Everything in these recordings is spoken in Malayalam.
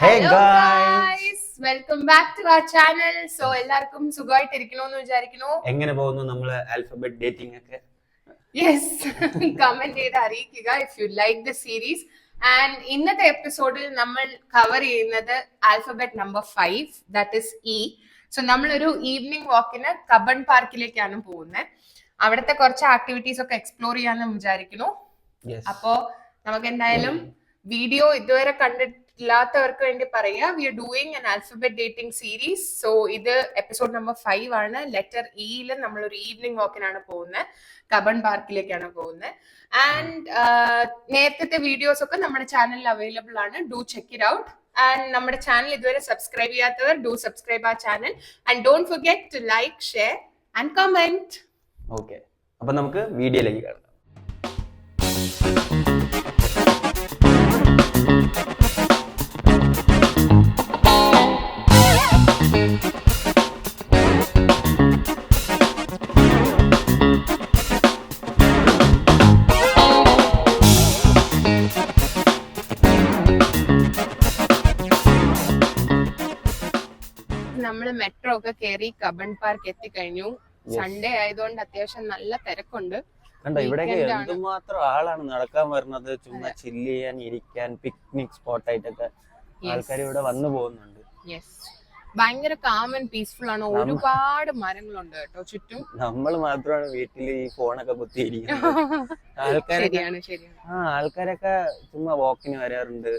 Hey Hello guys! guys, welcome back to our channel. So എല്ലാവർക്കും സുഖമായിട്ടിരിക്കണമെന്ന് വിചാരിക്കുന്നു. എങ്ങനെ പോകുന്നു നമ്മളെ ആൽഫബറ്റ് ഡേറ്റിംഗ് ഒക്കെ? Yes, കമന്റ് ചെയ്ത് അറിയിക്കുക if you like the series. And ഇന്നത്തെ എപ്പിസോഡിൽ നമ്മൾ കവർ ചെയ്യുന്നത് alphabet number 5, that is E. So നമ്മളൊരു ഈവനിങ് വാക്കിന് കബൺ പാർക്കിലേക്കാണ് പോകുന്നത്. അവിടുത്തെ കുറച്ച് ആക്ടിവിറ്റീസ് ഒക്കെ എക്സ്പ്ലോർ ചെയ്യാമെന്ന് വിചാരിക്കുന്നു. അപ്പോ നമുക്ക് എന്തായാലും വീഡിയോ ഇതുവരെ കണ്ടിട്ടില്ലാത്തവർക്ക് വേണ്ടി പറയാ, we are doing an alphabet dating series. So ഇത് എപ്പിസോഡ് നമ്പർ 5 ആണ്. ലെറ്റർ ഇയിൽ നമ്മൾ ഒരു ഈവനിങ് വാക്കിനാണ് പോകുന്നത്, കബൺ പാർക്കിലേക്കാണ് പോകുന്നത്. ആൻഡ് നേരത്തെ വീഡിയോസ് ഒക്കെ നമ്മുടെ ചാനലിൽ അവൈലബിൾ ആണ്. Do check it out. And നമ്മുടെ ചാനൽ ഇതുവരെ സബ്സ്ക്രൈബ് ചെയ്യാത്തവർ ഡു സബ്സ്ക്രൈബ് ആ channel and don't forget to like, share and comment. Okay, അപ്പൊ നമുക്ക് വീഡിയോയിലേക്ക് കിടക്കാം. നമ്മള് മെട്രോ ഒക്കെ കയറി കബൺ പാർക്ക് എത്തിക്കഴിഞ്ഞു. സൺഡേ ആയതുകൊണ്ട് അത്യാവശ്യം നല്ല തിരക്കുണ്ട്. കണ്ടോ, ഇവിടെയൊക്കെ എന്തുമാത്രം ആളാണ് നടക്കാൻ വരുന്നത്, ചുമ്മാ ചില്ല് ചെയ്യാൻ, ഇരിക്കാൻ, പിക്നിക് സ്പോട്ട് ആയിട്ടൊക്കെ ആൾക്കാർ ഇവിടെ വന്നു പോകുന്നുണ്ട്. ഭയങ്കര കാം ആൻഡ് പീസ്ഫുൾ ആണ്. ഒരുപാട് മരങ്ങളുണ്ട് കേട്ടോ ചുറ്റും. നമ്മൾ മാത്രമാണ് വീട്ടിൽ ഈ ഫോണൊക്കെ കുത്തിയിരിക്കുന്നത്. ആൾക്കാരൊക്കെ ചുമ്മാ വാക്കിന് വരാറുണ്ട്.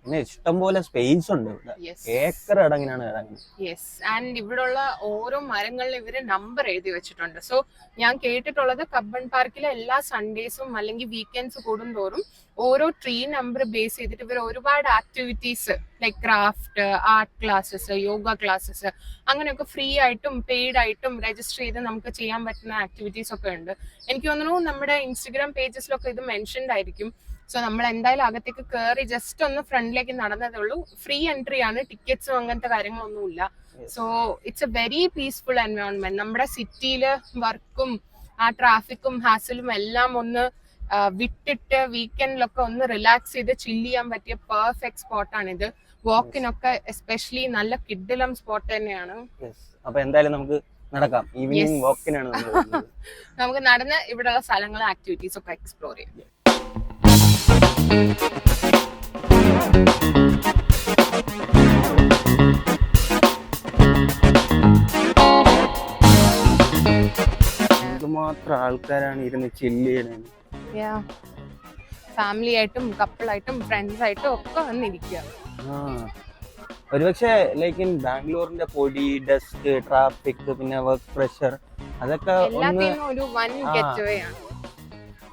പിന്നെ ഇഷ്ടംപോലെ സ്പേസ് ഉണ്ട് ഇവിടെ, ഏക്കർ അടങ്ങിനാണ് കിടങ്ങുന്നത്. യെസ്, ആൻഡ് ഇവിടെയുള്ള ഓരോ മരങ്ങളിലും ഇവര് നമ്പർ എഴുതി വെച്ചിട്ടുണ്ട്. സോ ഞാൻ കേട്ടിട്ടുള്ളത് കബ്ബൺ പാർക്കിലെ എല്ലാ സൺഡേസും അല്ലെങ്കിൽ വീക്കെൻഡ്സ് കൂടുന്തോറും ഓരോ ട്രീ നമ്പർ ബേസ് ചെയ്തിട്ട് ഇവർ ഒരുപാട് activities like craft, art classes, yoga classes, അങ്ങനെയൊക്കെ ഫ്രീ ആയിട്ടും പെയ്ഡ് ആയിട്ടും രജിസ്റ്റർ ചെയ്ത് നമുക്ക് ചെയ്യാൻ പറ്റുന്ന ആക്ടിവിറ്റീസ് ഒക്കെ ഉണ്ട്. എനിക്ക് തോന്നുന്നു നമ്മുടെ ഇൻസ്റ്റഗ്രാം പേജസിലൊക്കെ ഇത് മെൻഷൻഡ് ആയിരിക്കും. സോ നമ്മൾ എന്തായാലും അകത്തേക്ക് കയറി ജസ്റ്റ് ഒന്ന് ഫ്രണ്ടിലേക്ക് നടന്നതേ ഉള്ളൂ. ഫ്രീ എൻട്രി ആണ്, ടിക്കറ്റ്സും അങ്ങനത്തെ കാര്യങ്ങളൊന്നുമില്ല. So it's A very peaceful environment. നമ്മുടെ സിറ്റിയില് വർക്കും ആ ട്രാഫിക്കും ഹാസലും എല്ലാം ഒന്ന് വിട്ടിട്ട് വീക്കെൻഡിലൊക്കെ ഒന്ന് റിലാക്സ് ചെയ്ത് ചില്ല് ചെയ്യാൻ പറ്റിയ പെർഫെക്റ്റ് സ്പോട്ടാണിത്. വാക്കിനൊക്കെ എസ്പെഷ്യലി നല്ല കിഡിലം സ്പോട്ട് തന്നെയാണ്. അപ്പൊ എന്തായാലും നമുക്ക് നടക്കാം. ഈവനിങ് വാക്കിനാണ് നമുക്ക് നടന്ന് ഇവിടെയുള്ള സ്ഥലങ്ങളും ആക്ടിവിറ്റീസ് ഒക്കെ എക്സ്പ്ലോർ ചെയ്യാം. എന്തുമാത്രം ആൾക്കാരാണ് ഇരുന്ന് ചില്ല് ചെയ്യണത്. ഫാമിലി ആയിട്ടും കപ്പിളായിട്ടും ഫ്രണ്ട്സ് ആയിട്ടും ഒക്കെ വന്നിരിക്കുക. ഒരുപക്ഷെ ലൈക്ക് ബാംഗ്ലൂരിന്റെ പൊടി, ഡസ്റ്റ്, ട്രാഫിക്, പിന്നെ വർക്ക് പ്രഷർ, അതൊക്കെ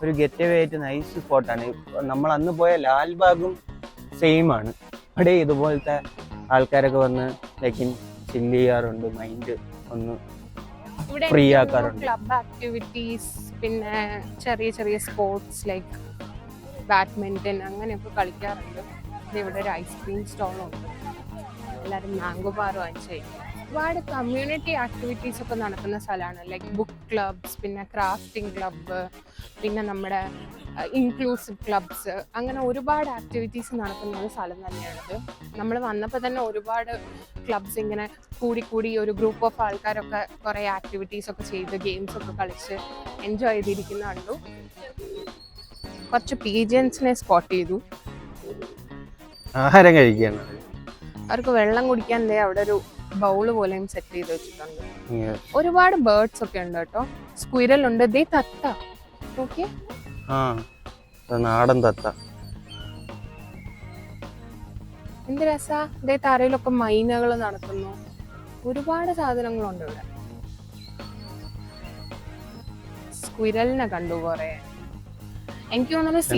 ഒരു ഗെറ്റ് അവേ ആയിട്ട് നൈസ് സ്പോട്ടാണ്. നമ്മൾ അന്ന് പോയ ലാൽബാഗും സെയിം ആണ്. അവിടെ ഇതുപോലത്തെ ആൾക്കാരൊക്കെ വന്ന് ലൈക്ക് ചില്ല് ചെയ്യാറുണ്ട്, മൈൻഡ് ഒന്ന് ഫ്രീ ആക്കാറുണ്ട്. ക്ലബ് ആക്ടിവിറ്റീസ്, പിന്നെ ചെറിയ ചെറിയ സ്പോർട്സ് ലൈക്ക് ബാഡ്മിന്റൺ അങ്ങനെയൊക്കെ കളിക്കാറുണ്ട്. ഇവിടെ ഒരു ഐസ്ക്രീം സ്റ്റോളുണ്ട്, എല്ലാവരും മാംഗോ ബാർ വാങ്ങിച്ചു. ഒരുപാട് കമ്മ്യൂണിറ്റി ആക്ടിവിറ്റീസ് ഒക്കെ നടക്കുന്ന സ്ഥലമാണ്. ലൈക്ക് ബുക്ക് ക്ലബ്സ്, പിന്നെ ക്രാഫ്റ്റിംഗ് ക്ലബ്ബ്, പിന്നെ നമ്മുടെ ഇൻക്ലൂസീവ് ക്ലബ്സ്, അങ്ങനെ ഒരുപാട് ആക്ടിവിറ്റീസ് നടക്കുന്ന ഒരു സ്ഥലം തന്നെയാണിത്. നമ്മൾ വന്നപ്പോൾ തന്നെ ഒരുപാട് ക്ലബ്സ് ഇങ്ങനെ കൂടി ഒരു ഗ്രൂപ്പ് ഓഫ് ആൾക്കാരൊക്കെ കുറേ ആക്ടിവിറ്റീസ് ഒക്കെ ചെയ്ത് ഗെയിംസ് ഒക്കെ കളിച്ച് എൻജോയ് ചെയ്തിരിക്കുന്ന കണ്ടു. കുറച്ച് പീജൻസിനെ സ്പോട്ട് ചെയ്തു. ആഹാരം കഴിക്കുകയാണ്. അവർക്ക് വെള്ളം കുടിക്കാൻ അവിടെ ഒരു ബൗള് പോലെയും സെറ്റ് ചെയ്ത് വെച്ചിട്ടുണ്ട്. ഒരുപാട് ബേർഡ്സ് ഒക്കെ ഉണ്ട് കേട്ടോ. സ്ക്വിരൽ ഉണ്ട്, ദേ തത്ത, ഓക്കെ, നാടൻ തത്ത. എന്ത് രസാ. ദേ തറയിലൊക്കെ മൈനകൾ നടക്കുന്നു. ഒരുപാട് സാധനങ്ങളുണ്ട് ഇവിടെ. സ്ക്വിരലിനെ കണ്ടു കൊറേ. എനിക്ക് തോന്നുന്നത്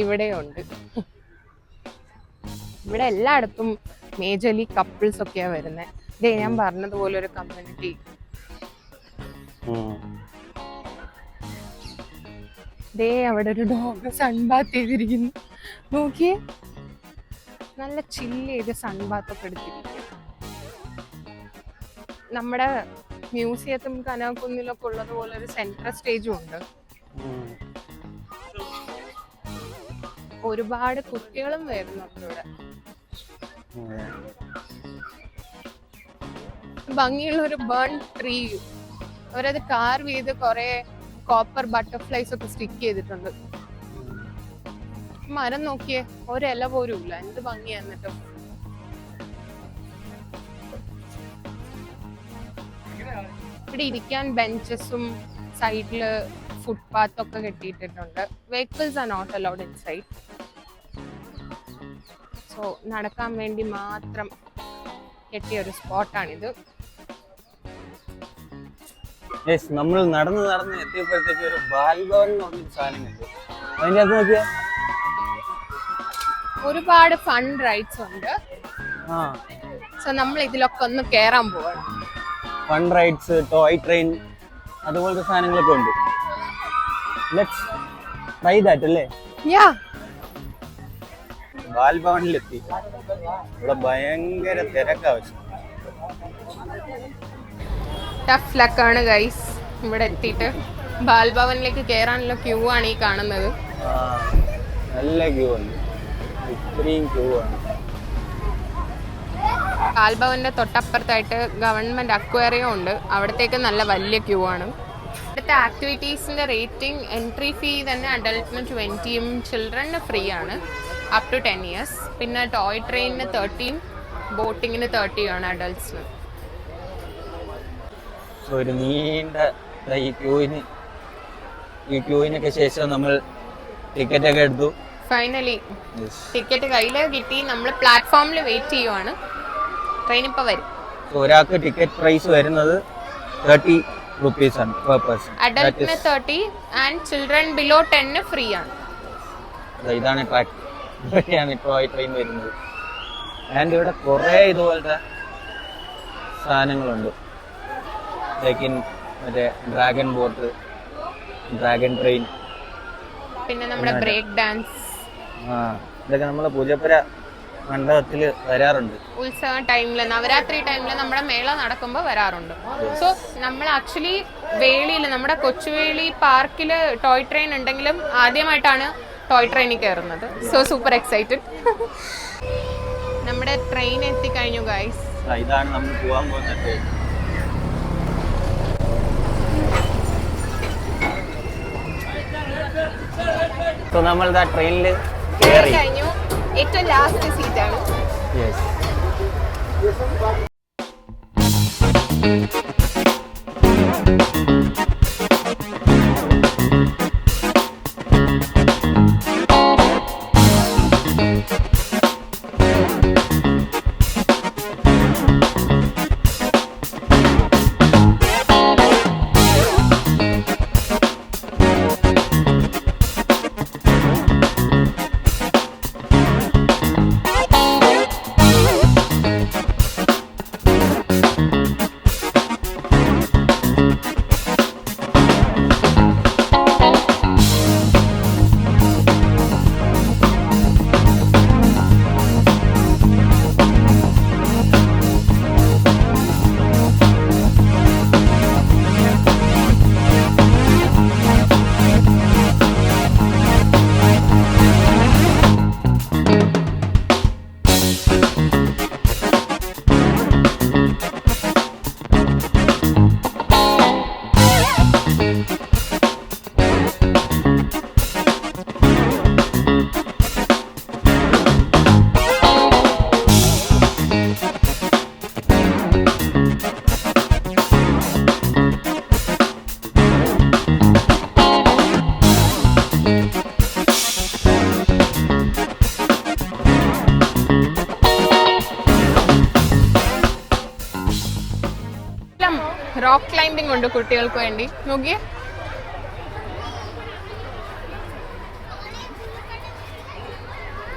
ഇവിടെയുണ്ട്. ഇവിടെ എല്ലായിടത്തും മേജർലി കപ്പിൾസ് ഒക്കെയാ വരുന്നത്. ഇതേ ഞാൻ പറഞ്ഞതുപോലെ ഒരു കമ്മ്യൂണിറ്റി. ദേ അവിടെ ഒരു ഡോഗ് സൺബാത്ത് ചെയ്തിരിക്കുന്നു, നോക്കിയേ. നല്ല ചില്ല് ചെയ്ത് സൺബാത്ത് ഒക്കെ എടുത്തിരിക്കും. നമ്മുടെ മ്യൂസിയത്തും കനകുന്നിലൊക്കെ ഉള്ളതുപോലെ ഒരു സെൻട്രൽ സ്റ്റേജും ഉണ്ട്. ഒരുപാട് കുട്ടികളും വരുന്നുണ്ട് ഇവിടെ. ഭംഗിയുള്ള ഒരു ബേൺ ട്രീ, അവരത് കാർവ് ചെയ്ത് കുറെ കോപ്പർ ബട്ടർഫ്ലൈസ് ഒക്കെ സ്റ്റിക്ക് ചെയ്തിട്ടുണ്ട്. മരം നോക്കിയേ, ഒരില പോലും ഇല്ല, എന്ത് ഭംഗിയാ. എന്നിട്ടും ഇവിടെ ഇരിക്കാൻ ബെഞ്ചസും സൈഡില് ഫുട്പാത്ത് ഒക്കെ കെട്ടിയിട്ടിട്ടുണ്ട്. Vehicles are not allowed in side. So നടക്കാൻ വേണ്ടി മാത്രം കെട്ടിയ ഒരു സ്പോട്ടാണിത്. നമ്മൾ നടന്ന് എത്തിയപ്പോഴത്തേക്ക് ഒരു ബാൽഭവൻ എന്ന് പറഞ്ഞൊരു സാധനം കിട്ടും. അതിന്റെ അകത്ത് നോക്കിയാ ഒരുപാട് ഫൺ റൈഡ്സ് ഉണ്ട്. സോ നമ്മൾ ഇതിലൊക്കെ ഒന്ന് കേറാൻ പോവാണ്. ഫൺ റൈഡ്സ്, ടോയ് ട്രെയിൻ, അതുപോലത്തെ സാധനങ്ങളൊക്കെ ഉണ്ട്. ലെറ്റ്സ് ട്രൈ ദാറ്റ് അല്ലേ? യാ, ബാൽഭവനിലെത്തി. ഇവിടെ ഭയങ്കര തിരക്കാവശ്യം. Tough ലക്കാണ് guys. ഇവിടെ എത്തിയിട്ട് ബാൽഭവനിലേക്ക് കയറാനുള്ള ക്യൂ ആണ് ഈ കാണുന്നത്. നല്ല ക്യൂ ഉണ്ട്, ഇത്രയും ക്യൂ ആണ്. ബാൽഭവന്റെ തൊട്ടപ്പുറത്തായിട്ട് ഗവൺമെന്റ് അക്വേറിയം ഉണ്ട്, അവിടത്തേക്ക് നല്ല വലിയ ക്യൂ ആണ്. ഇവിടുത്തെ ആക്ടിവിറ്റീസിന്റെ റേറ്റിംഗ്, എൻട്രി ഫീ തന്നെ അഡൽട്ടിന് 20യും ചിൽഡ്രന് ഫ്രീ ആണ് അപ് ടു 10 years. പിന്നെ ടോയ് ട്രെയിനിന് 13, ബോട്ടിങ്ങിന് 30 ആണ് അഡൽട്ട്സിന്. ഒരു നീണ്ട ഈ ക്യൂവിനൊക്കെ ശേഷം നമ്മൾ ടിക്കറ്റ് ഒക്കെ എടുത്തു. ഫൈനലി ടിക്കറ്റ് കയ്യിൽ കിട്ടി. നമ്മൾ പ്ലാറ്റ്ഫോമിൽ വെയിറ്റ് ചെയ്യുവാണ്. ട്രെയിൻ ഇപ്പൊ വരും. ഒരാൾക്ക് ടിക്കറ്റ് പ്രൈസ് വരുന്നത് 30 rupees ആണ് per person. അഡൽട്ടിന് 30 and children below 10 free ആണ്. ഇതാണ് ട്രാക്ക്. ഇവിടെയാണ് ടോയ് ട്രെയിൻ വരുന്നത്. ആൻഡ് ഇവിടെ കുറേ ഇതുപോലത്തെ സാധനങ്ങളുണ്ട്. മറ്റേ ഡ്രാഗൺ ബോട്ട്, ഡ്രാഗൺ ട്രെയിൻ, പിന്നെ നമ്മുടെ ബ്രേക്ക് ഡാൻസ്. ഇതൊക്കെ നമ്മളെ പൂജപ്പുര മണ്ഡപത്തില് വരാറുണ്ട്. ഉത്സവ ടൈമില്, നവരാത്രി ടൈമില് നമ്മുടെ മേള നടക്കുമ്പോൾ വരാറുണ്ട്. സോ നമ്മൾ ആക്ച്വലി വേളിയിൽ, നമ്മുടെ കൊച്ചുവേളി പാർക്കില് ടോയ് ട്രെയിൻ ഉണ്ടെങ്കിലും ആദ്യമായിട്ടാണ് ടോയ് ട്രെയിനിൽ കയറുന്നത്. So super excited. നമ്മുടെ ട്രെയിൻ എത്തിക്കഴിഞ്ഞു ഗൈസ്. ഇതാണ് നമ്മൾ പോകാൻ പോകുന്ന ട്രെയിൻ. നമ്മൾ ട്രെയിനിൽ കഴിഞ്ഞു. ഏറ്റവും ലാസ്റ്റ് സീറ്റാണ്. റോക്ക് ക്ലൈംബിംഗ് ഉണ്ട് കുട്ടികൾക്ക് വേണ്ടി. നോക്കിയേ,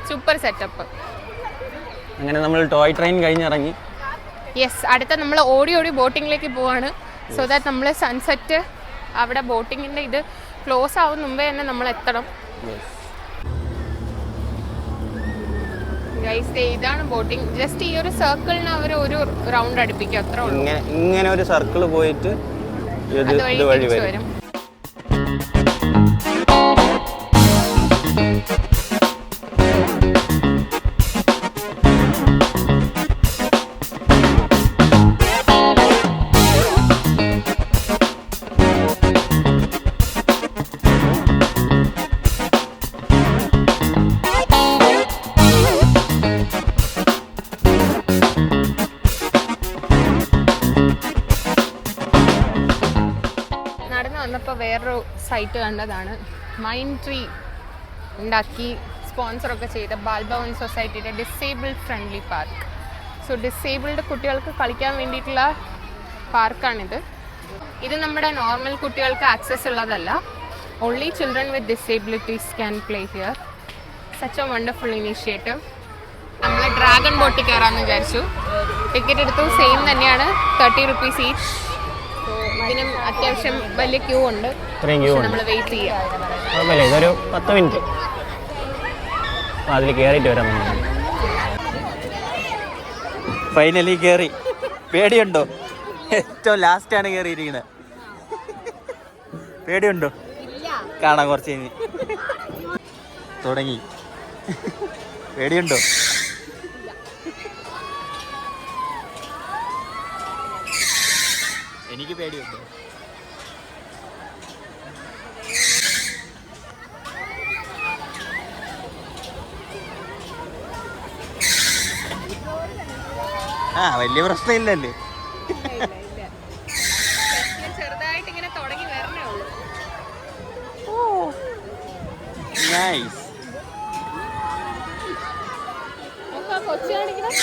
സൂപ്പർ സെറ്റപ്പ്. അങ്ങനെ നമ്മൾ ടോയ് ട്രെയിൻ കഴിഞ്ഞിറങ്ങി. യെസ്, അടുത്ത നമ്മൾ ഓടി ബോട്ടിങ്ങിലേക്ക് പോവാണ്. സോ ദാറ്റ് നമ്മൾ സൺസെറ്റ്, അവിടെ ബോട്ടിങ്ങിന്റെ ഇത് ക്ലോസ് ആവും മുമ്പേ തന്നെ നമ്മൾ എത്തണം. ഗൈസ്, ഇതാണ് ബോട്ടിംഗ്. ജസ്റ്റ് ഈ ഒരു സർക്കിളിന് അവർ ഒരു റൗണ്ട് അടുപ്പിക്കും, അത്ര ഉള്ളൂ. ഇങ്ങനെ ഒരു സർക്കിൾ പോയിട്ട് ഇതുവഴി വരും. സൈറ്റ് കണ്ടതാണ്. മൈൻഡ് ട്രീ ഉണ്ടാക്കി സ്പോൺസറൊക്കെ ചെയ്ത ബാൽഭവൻ സൊസൈറ്റിയുടെ disabled friendly park. So disabled കുട്ടികൾക്ക് കളിക്കാൻ വേണ്ടിയിട്ടുള്ള പാർക്കാണിത്. ഇത് നമ്മുടെ നോർമൽ കുട്ടികൾക്ക് ആക്സസ് ഉള്ളതല്ല. Only children with disabilities can play here. Such A wonderful initiative. നമ്മൾ ഡ്രാഗൺ ബോട്ടിൽ കയറാമെന്ന് വിചാരിച്ചു. ടിക്കറ്റ് എടുത്തു. സെയിം തന്നെയാണ്, 30 rupees ഈച്ച്. സോ ഇതിനും അത്യാവശ്യം വലിയ ക്യൂ ഉണ്ട്. നമ്മൾ വെയിറ്റ് ചെയ്യാം. ഇതൊരു 10 മിനിറ്റ് അതിൽ കയറിയിട്ട് വരാം. ഫൈനലി കയറി. പേടിയുണ്ടോ? ഏറ്റവും ലാസ്റ്റാണ് കയറിയിരിക്കുന്നത്. പേടിയുണ്ടോ? കാണാം കുറച്ച് കഴിഞ്ഞ്. തുടങ്ങി. പേടിയുണ്ടോ? എനിക്ക് പേടിയുണ്ടോ? വലിയ പ്രശ്നമില്ലല്ലേ? ചെറുതായിട്ട് ഇങ്ങനെ തുടങ്ങി വരണേ ഉള്ളൂ. നൈസ്. കൊച്ചു കാണിക്കണം.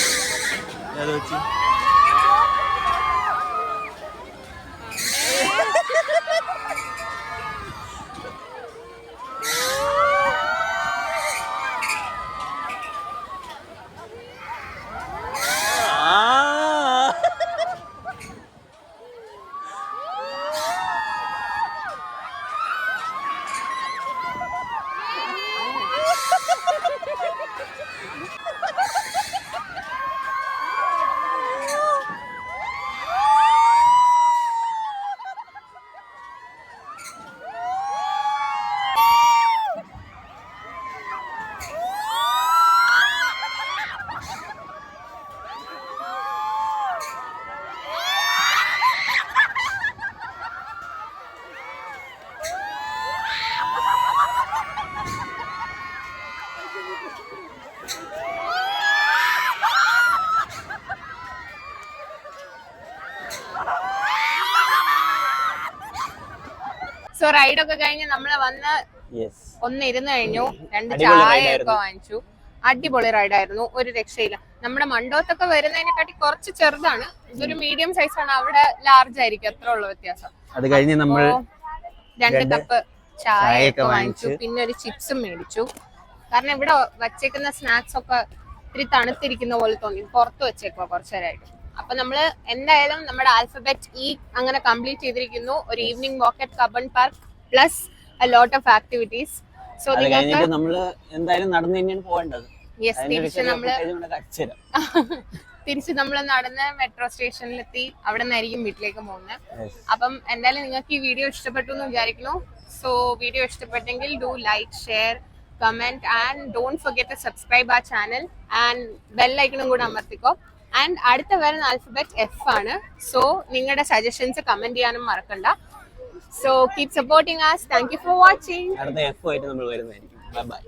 സോ റൈഡൊക്കെ കഴിഞ്ഞ് നമ്മള് വന്ന് ഒന്ന് ഇരുന്ന് കഴിഞ്ഞു. 2 ചായ ഒക്കെ വാങ്ങിച്ചു. അടിപൊളി റൈഡായിരുന്നു, ഒരു രക്ഷയില്ല. നമ്മുടെ മണ്ടോത്തൊക്കെ വരുന്നതിനെക്കാട്ടി കുറച്ച് ചെറുതാണ്. ഇതൊരു മീഡിയം സൈസ് ആണ്, അവിടെ ലാർജ് ആയിരിക്കും. അത്ര ഉള്ള വ്യത്യാസം. അത് കഴിഞ്ഞ് നമ്മൾ 2 കപ്പ് ചായ ഒക്കെ വാങ്ങിച്ചു. പിന്നെ ഒരു ചിപ്സും മേടിച്ചു. കാരണം ഇവിടെ വച്ചേക്കുന്ന സ്നാക്സ് ഒക്കെ ഇത്തിരി തണുത്തിരിക്കുന്ന പോലെ തോന്നി. പുറത്ത് വെച്ചേക്കുവാ കുറച്ചു നേരമായിട്ട്. അപ്പൊ നമ്മള് എന്തായാലും നമ്മുടെ ആൽഫബറ്റ് ഇ അങ്ങനെ കംപ്ലീറ്റ് ചെയ്തിരിക്കുന്നു. ഒരു evening walk at Cubbon park plus a lot of activities. So നിങ്ങൾക്ക് നമ്മള് എന്തായാലും നടന്നു തന്നെയാണ് പോകേണ്ടത്. തിരിച്ച് നമ്മൾ നടന്ന് മെട്രോ സ്റ്റേഷനിലെത്തി. അവിടെ നിന്നായിരിക്കും വീട്ടിലേക്ക് പോകുന്നത്. അപ്പം എന്തായാലും നിങ്ങൾക്ക് ഈ വീഡിയോ ഇഷ്ടപ്പെട്ടു എന്ന് വിചാരിക്കുന്നു. സോ വീഡിയോ ഇഷ്ടപ്പെട്ടെങ്കിൽ do like, share, comment and don't forget to subscribe our channel and bell ഐക്കണും കൂടെ അമർത്തിക്കോ. ആൻഡ് അടുത്ത വരുന്ന ആൽഫബറ്റ് എഫ് ആണ്. സോ നിങ്ങളുടെ സജഷൻസ് കമന്റ് ചെയ്യാനും മറക്കണ്ട. So keep supporting us. Thank you for watching. അടുത്ത എഫ് ആയിട്ട് നമ്മൾ വരുന്നതായിരിക്കും. Bye by.